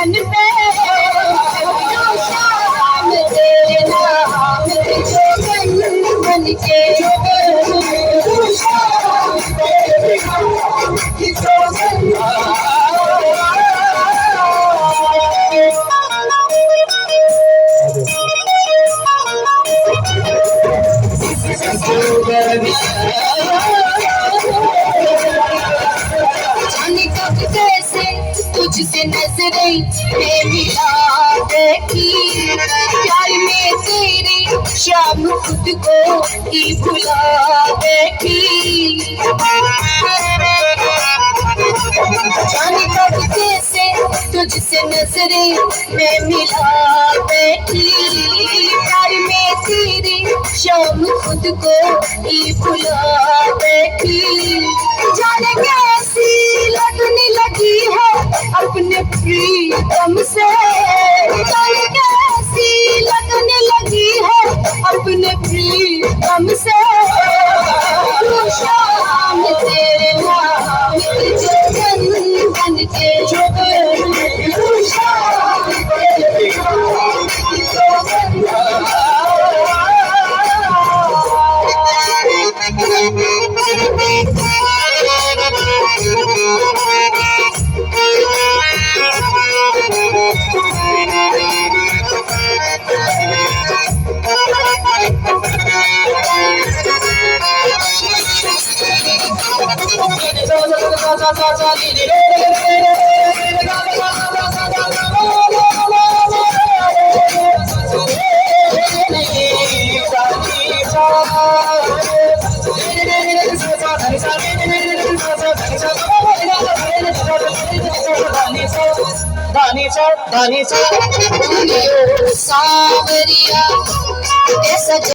तन पे जो शाम तेरे नाम जो बन के जो शाम तेरे नाम जो जाने कब कैसे तुझसे नजरें मिला देखी प्यार में तेरी शाम खुद को ही भुला देखी जाने कब कैसे तुझसे नजरें मिला देखी प्यार में तेरी शाम खुद को ही भुला देखी जाने कैसी लगने लगी है अपने प्रीतम से जाने कैसी लगने लगी है अपने प्रीतम से तू शाम तेरे नाम जो बन के जो तू शाम तेरे नाम Dani